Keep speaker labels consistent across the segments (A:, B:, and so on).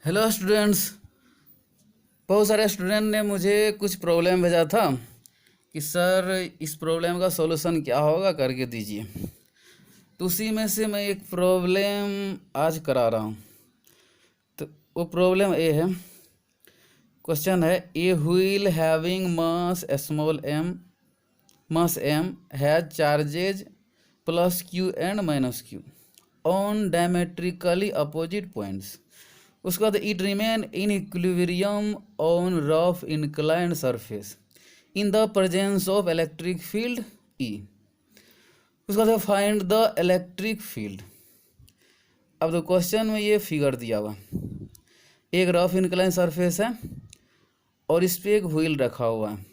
A: Hello students. बहुत सारे student ने मुझे कुछ प्रॉब्लम भेजा था कि सर इस प्रॉब्लम का सॉल्यूशन क्या होगा करके दीजिए। तो उसी में से मैं एक प्रॉब्लम आज करा रहा हूँ। तो वो प्रॉब्लम ये है, क्वेश्चन है a wheel having mass small m mass m has charges plus q and minus q on diametrically opposite points. उसके बाद it remain in equilibrium on rough inclined surface in the presence of electric field E. उसके बाद find the electric field. अब तो question में ये figure दिया हुआ, एक रफ इंक्लाइन सरफेस है और इस पर एक व्हील रखा हुआ है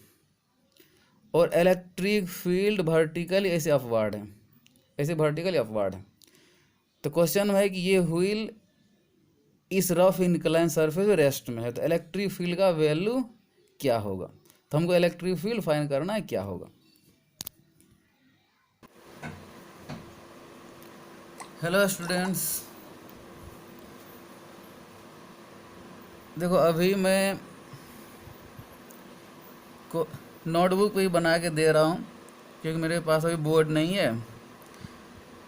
A: और इलेक्ट्रिक फील्ड वर्टिकली ऐसे अपवार्ड है, ऐसे वर्टिकली अपवार्ड है। तो क्वेश्चन में है कि ये व्हील इस रफ इंक्लाइन सरफेस में रेस्ट में है, तो इलेक्ट्रिक फील्ड का वैल्यू क्या होगा। तो हमको इलेक्ट्रिक फील्ड फाइंड करना है, क्या होगा। हेलो स्टूडेंट्स, देखो अभी मैं को नोटबुक पे ही बना के दे रहा हूँ क्योंकि मेरे पास अभी बोर्ड नहीं है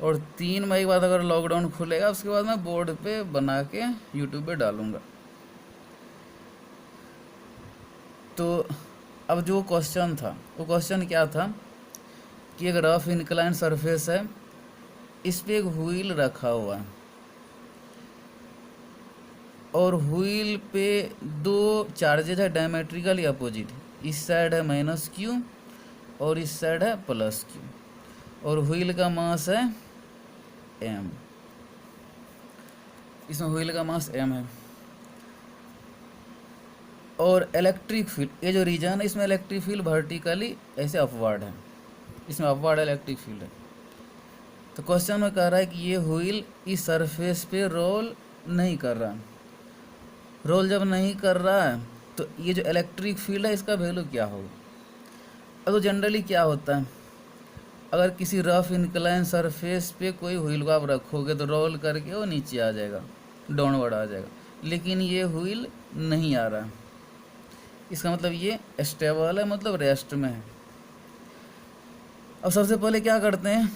A: और 3 मई के बाद अगर लॉकडाउन खुलेगा उसके बाद मैं बोर्ड पे बना के यूट्यूब पे डालूँगा। तो अब जो क्वेश्चन था वो क्वेश्चन क्या था कि एक रफ इंक्लाइन सरफेस है, इस पे एक व्हील रखा हुआ है और व्हील पे दो चार्जेज है डायमेट्रिकली अपोजिट। इस साइड है माइनस क्यू और इस साइड है प्लस क्यू और व्हील का मास है एम। इसमें व्हील का मास एम है और इलेक्ट्रिक फील्ड, ये जो रीजन है इसमें इलेक्ट्रिक फील्ड वर्टिकली ऐसे अपवार्ड है, इसमें अपवार्ड इलेक्ट्रिक फील्ड है। तो क्वेश्चन में कह रहा है कि ये व्हील इस सरफेस पे रोल नहीं कर रहा है। रोल जब नहीं कर रहा है तो ये जो इलेक्ट्रिक फील्ड है इसका वैल्यू क्या होगा। अब तो जनरली क्या होता है, अगर किसी रफ इंक्लाइन सरफेस पे कोई व्हील को आप रखोगे तो रोल करके वो नीचे आ जाएगा, डाउनवर्ड आ जाएगा, लेकिन ये व्हील नहीं आ रहा है। इसका मतलब ये स्टेबल है, मतलब रेस्ट में है। अब सबसे पहले क्या करते हैं,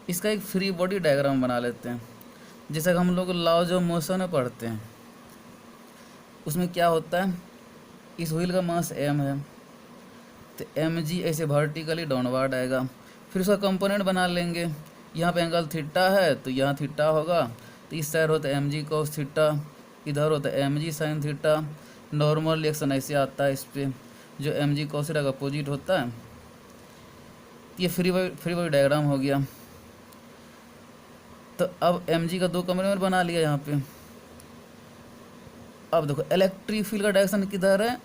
A: इसका एक फ्री बॉडी डायग्राम बना लेते हैं। जैसे हम लोग लॉज ऑफ मोशन में पढ़ते हैं, उसमें क्या होता है, इस व्हील का मास एम है तो एम जी ऐसे वर्टिकली डाउनवर्ड आएगा। फिर उसका कंपोनेंट बना लेंगे, यहाँ पे एंगल थीटा है तो यहाँ थीटा होगा, तो इस साइड होता है एम जी कोस थीटा, इधर होता है m g sine theta. Normal reaction ऐसे आता है इस पर, जो एम जी कोस थीटा का अपोजिट होता है। ये फ्री बॉडी डायग्राम हो गया। तो अब एम जी का दो कंपोनेंट बना लिया यहाँ पे। अब देखो इलेक्ट्रिक फील्ड का डायरेक्शन किधर है,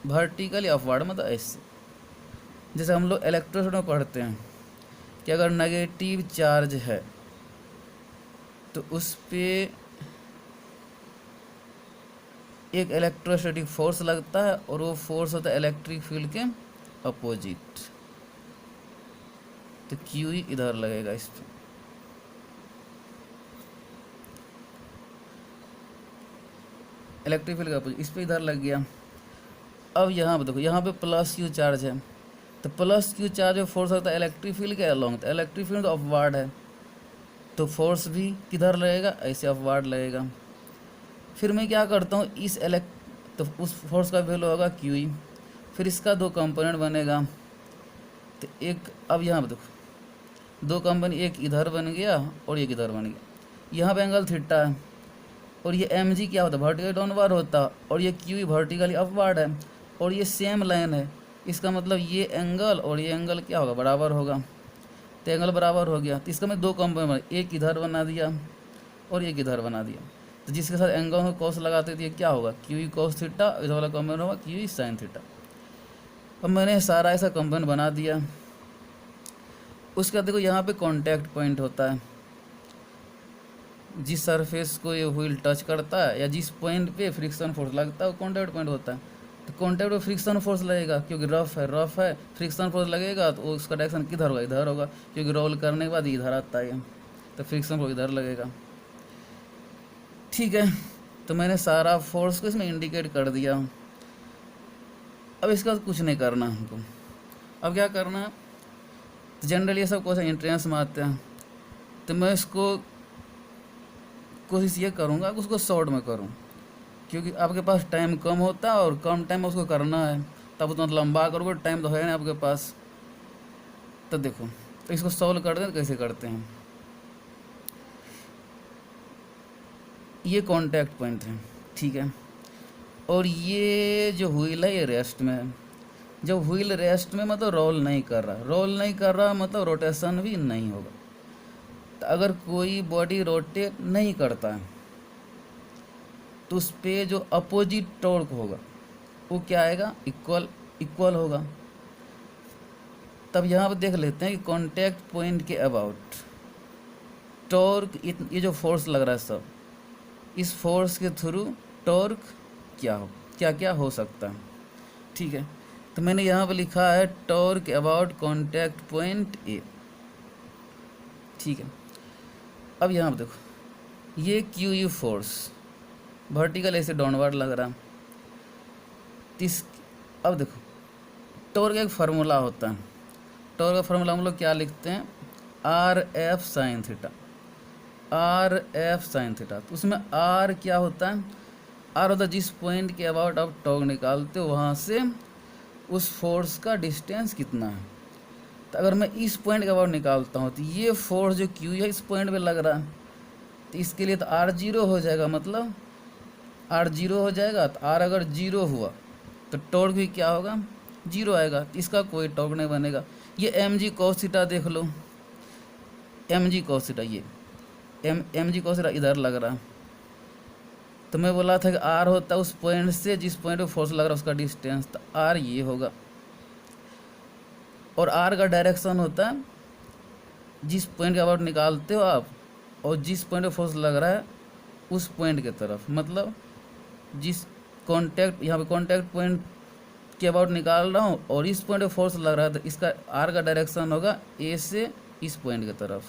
A: वर्टिकली अपवर्ड, मतलब ऐसे। जैसे हम लोग इलेक्ट्रोस्टैटिक में पढ़ते हैं कि अगर नेगेटिव चार्ज है तो उस पर एक इलेक्ट्रोस्टैटिक फोर्स लगता है और वो फोर्स होता है इलेक्ट्रिक फील्ड के अपोजिट। तो क्यू ही इधर लगेगा, इस पर इलेक्ट्रिक फील्ड का अपोजिट, इस पर इधर लग गया। अब यहाँ पे देखो, यहाँ पे प्लस क्यू चार्ज है तो प्लस क्यू चार्ज में फोर्स होता है इलेक्ट्रिक फील्ड के अलॉन्ग, तो इलेक्ट्रिक फील्ड तो अपवार्ड है तो फोर्स भी किधर लगेगा, ऐसे अपवार्ड लगेगा। फिर मैं क्या करता हूँ, तो उस फोर्स का वैल्यू होगा क्यू ई। फिर इसका दो कंपोनेंट बनेगा, तो एक, अब यहाँ पे देखो दो कंपोनेंट, एक इधर बन गया और एक इधर बन गया। यहाँ पे एंगल थीटा है और ये एम जी क्या होता है, वर्टिकली डाउनवर्ड होता है, और ये क्यू ई वर्टिकली अपवर्ड है और ये सेम लाइन है। इसका मतलब ये एंगल और ये एंगल क्या होगा, बराबर होगा। तो एंगल बराबर हो गया, तो इसका मैं दो कंपोनेंट बना, एक इधर बना दिया और एक इधर बना दिया। तो जिसके साथ एंगल में कॉस लगाते थे क्या होगा, क्यू ई कॉस थीटा, इधर वाला कंपोनेंट होगा क्यू ई साइन थीटा। अब मैंने सारा ऐसा कंपोनेंट बना दिया। उसके बाद देखो यहाँ पे कॉन्टैक्ट पॉइंट होता है, जिस सरफेस को ये व्हील टच करता है या जिस पॉइंट पे फ्रिक्शन फोर्स लगता है वो कॉन्टैक्ट पॉइंट होता है। तो कॉन्टैक्ट पे फ्रिक्शन फोर्स लगेगा, क्योंकि रफ है फ्रिक्शन फोर्स लगेगा तो उसका डायरेक्शन किधर होगा, इधर होगा, क्योंकि रोल करने के बाद इधर आता है तो फ्रिक्शन फोर्स इधर लगेगा। ठीक है, तो मैंने सारा फोर्स को इसमें इंडिकेट कर दिया। अब इसके बाद कुछ नहीं करना हमको। अब क्या करना है, तो जनरली ये सब क्वेश्चन एंट्रेंस में आते हैं, तो मैं इसको कोशिश ये करूँगा कि उसको शॉर्ट में करूँ, क्योंकि आपके पास टाइम कम होता है और कम टाइम में उसको करना है, तब उतना लंबा करोगे, टाइम तो है नहीं आपके पास। तो देखो, तो इसको सॉल्व कर दें, कैसे करते हैं। ये कॉन्टैक्ट पॉइंट है, ठीक है, और ये जो व्हील है ये रेस्ट में है। जब व्हील रेस्ट में मतलब रोल नहीं कर रहा मतलब रोटेशन भी नहीं होगा। तो अगर कोई बॉडी रोटेट नहीं करता है तो उस पर जो अपोजिट टॉर्क होगा वो क्या आएगा, इक्वल होगा। तब यहाँ पर देख लेते हैं कि कॉन्टैक्ट पॉइंट के अबाउट टॉर्क, ये जो फोर्स लग रहा है सब, इस फोर्स के थ्रू टॉर्क क्या क्या हो सकता है, ठीक है। तो मैंने यहाँ पर लिखा है torque about contact point A, ठीक है। अब यहाँ पर देखो, ये क्यू यू फोर्स वर्टिकल ऐसे डाउनवर्ड लग रहा है। अब देखो, टॉर्क का एक फार्मूला होता है, टॉर्क का फार्मूला हम लोग क्या लिखते हैं, R F sine theta, R F sine theta. तो उसमें आर क्या होता है, आर होता है जिस पॉइंट के अबाउट आप टॉर्क निकालते हो वहाँ से उस फोर्स का डिस्टेंस कितना है। तो अगर मैं इस पॉइंट के अबाउट निकालता हूँ तो ये फोर्स जो क्यू है इस पॉइंट पे लग रहा है, तो इसके लिए तो आर जीरो हो जाएगा, मतलब आर जीरो हो जाएगा। तो आर अगर जीरो हुआ तो टॉर्क भी क्या होगा, जीरो आएगा, तो इसका कोई टॉर्क नहीं बनेगा। ये एम जी कॉस थीटा देख लो, एम जी कॉस थीटा, ये एम जी कॉस थीटा इधर लग रहा है। तो मैं बोला था कि आर होता है उस पॉइंट से जिस पॉइंट पे फोर्स लग रहा है उसका डिस्टेंस, तो आर ये होगा। और आर का डायरेक्शन होता है जिस पॉइंट के अबाउट निकालते हो आप और जिस पॉइंट पे फोर्स लग रहा है उस पॉइंट के तरफ, मतलब जिस कॉन्टैक्ट, यहाँ पे कॉन्टैक्ट पॉइंट के अबाउट निकाल रहा हूँ और इस पॉइंट पे फोर्स लग रहा है, तो इसका आर का डायरेक्शन होगा ए से इस पॉइंट की तरफ,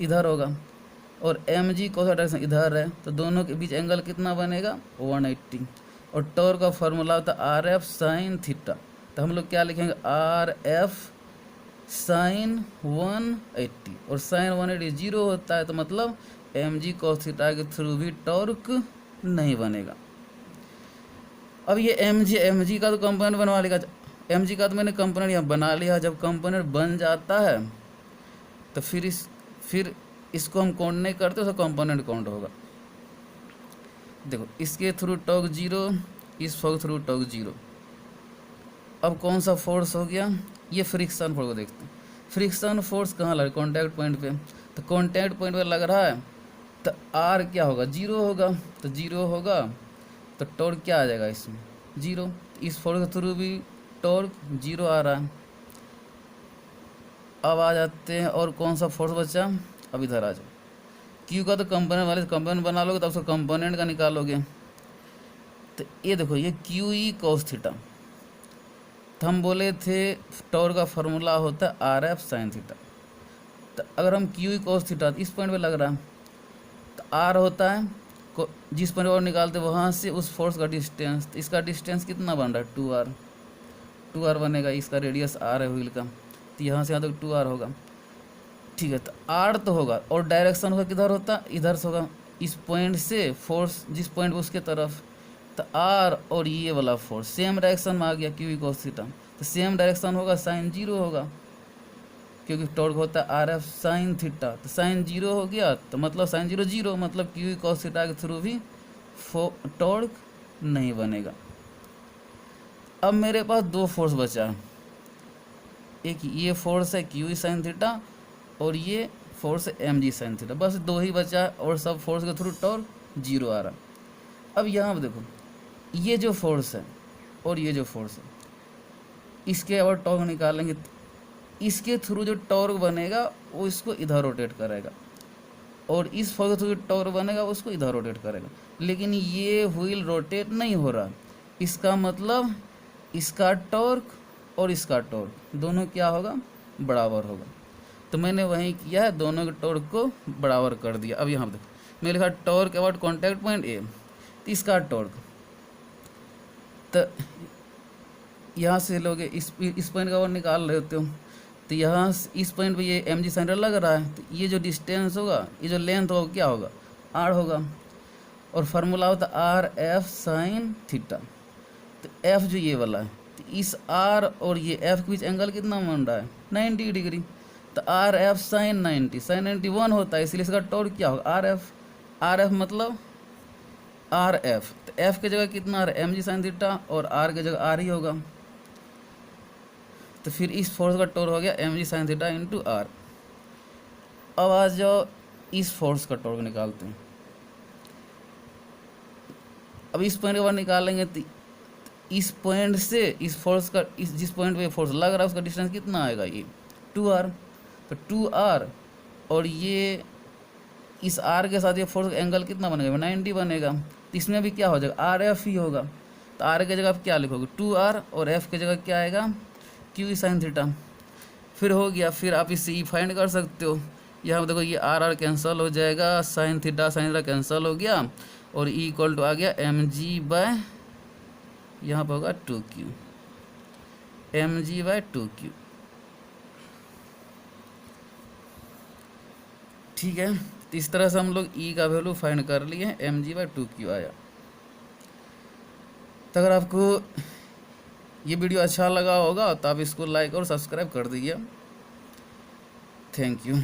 A: इधर होगा। और एम जी कॉस का डायरेक्शन इधर है, तो दोनों के बीच एंगल कितना बनेगा, 180। और टॉर्क का फॉर्मूला होता है आर एफ साइन थीटा, तो हम लोग क्या लिखेंगे, आर एफ साइन 180, और साइन 180 जीरो होता है, तो मतलब एम जी कॉस थीटा के थ्रू भी टॉर्क नहीं बनेगा। अब ये एम जी का तो कंपोनेंट बनवा लेगा, एम जी का तो मैंने कंपोनेंट यहाँ बना लिया। जब कंपोनेंट बन जाता है तो फिर इसको हम काउंट नहीं करते, उसका कंपोनेंट काउंट होगा। देखो, इसके थ्रू टॉर्क जीरो, इस फोर्स थ्रू टॉर्क जीरो। अब कौन सा फोर्स हो गया, ये फ्रिक्शन फोर्स को देखते हैं। फ्रिक्शन फोर्स कहाँ लग रहा है, कॉन्टैक्ट पॉइंट पे। तो कॉन्टैक्ट पॉइंट पे लग रहा है तो आर क्या होगा, जीरो होगा। तो जीरो होगा तो टॉर्क क्या आ जाएगा इसमें, जीरो। इस फोर्स के थ्रू भी टॉर्क जीरो आ रहा है। अब आ जाते हैं, और कौन सा फोर्स बचा, अब इधर आ जाओ। क्यू का तो कंपोनेंट वाले कंपोनेंट बना लोगे, तब उसका कंपोनेंट का निकालोगे। तो ये देखो, ये क्यू ई कॉस थीटा, तो हम बोले थे टॉर्क का फार्मूला होता है आर एफ साइन थीटा। तो अगर हम क्यू ई कॉस थीटा इस पॉइंट पे लग रहा है, तो आर होता है जिस पॉइंट और निकालते वहाँ से उस फोर्स का डिस्टेंस। तो इसका डिस्टेंस कितना बन रहा है, 2r, 2r बनेगा। इसका रेडियस r है व्हील का, तो यहाँ से यहाँ तक 2r होगा, ठीक है। तो r तो होगा, और डायरेक्शन होगा किधर होता, इधर से होगा, इस पॉइंट से फोर्स जिस पॉइंट उसके तरफ। तो r और ये वाला फोर्स सेम डायरेक्शन में आ गया, क्यू कॉस थीटा। तो सेम डायरेक्शन होगा, साइन जीरो होगा, क्योंकि टॉर्क होता है आर एफ साइन थीटा। तो साइन जीरो हो गया, तो मतलब साइन जीरो जीरो, मतलब क्यू कॉस थीटा के थ्रू भी टॉर्क नहीं बनेगा। अब मेरे पास दो फोर्स बचा है, एक ये फोर्स है क्यू साइन थीटा और ये फोर्स है एम जी साइन थीटा, बस दो ही बचा है, और सब फोर्स के थ्रू टॉर्क जीरो आ रहा। अब यहाँ पर देखो, ये जो फोर्स है और ये जो फोर्स है, इसके अगर टॉर्क निकालेंगे, इसके थ्रू जो टॉर्क बनेगा वो इसको इधर रोटेट करेगा, और इस फोर्स के थ्रू टॉर्क बनेगा उसको इधर रोटेट करेगा। लेकिन ये व्हील रोटेट नहीं हो रहा, इसका मतलब इसका टॉर्क और इसका टॉर्क दोनों क्या होगा, बराबर होगा। तो मैंने वही किया है, दोनों के टॉर्क को बराबर कर दिया। अब यहाँ देखो, मैंने लिखा torque about contact point A, तो इसका टॉर्क, तो यहाँ से लोग इस पॉइंट का और निकाल रहे होते हो, तो यहाँ इस पॉइंट पे ये एम जी सेंटर लग रहा है, तो ये जो डिस्टेंस होगा, ये जो लेंथ होगा क्या होगा, आर होगा, और फार्मूला होता है आर एफ साइन थीटा। तो एफ जो ये वाला है, तो इस आर और ये एफ के बीच एंगल कितना बन रहा है, 90 डिग्री। तो आर एफ साइन 90, साइन 90 1 होता है, इसलिए इसका टॉर्क क्या होगा, आर एफ। आर एफ मतलब आर एफ, तो एफ की जगह कितना आ रहा है, एम जी साइन थीटा, और आर की जगह आर ही होगा। तो फिर इस फोर्स का टॉर्क हो गया m g sine theta into r. अब आ जाओ इस फोर्स का टॉर्क निकालते हैं। अब इस पॉइंट के बाद निकालेंगे, तो इस पॉइंट से इस फोर्स का, इस जिस पॉइंट पे फोर्स लग रहा है उसका डिस्टेंस कितना आएगा, ये 2r। तो 2r और ये इस r के साथ ये फोर्स का एंगल कितना बनेगा, 90 बनेगा। तो इसमें भी क्या हो जाएगा, आर एफ ही होगा। तो r की जगह आप क्या लिखोगे, 2r, और f की जगह क्या आएगा, क्यू साइन थीटा। फिर हो गया, फिर आप इससे ई फाइंड कर सकते हो। यहाँ देखो ये आर कैंसिल हो जाएगा, साइन थीटा कैंसिल हो गया, और ई इक्वल टू आ गया एम जी बाय, यहाँ पर होगा 2q, M G bye 2q। ठीक है, तो इस तरह से हम लोग ई का वैल्यू फाइंड कर लिए, एम जी बाय 2q आया। तो अगर आपको ये वीडियो अच्छा लगा होगा तो आप इसको लाइक और सब्सक्राइब कर दीजिए। Thank you.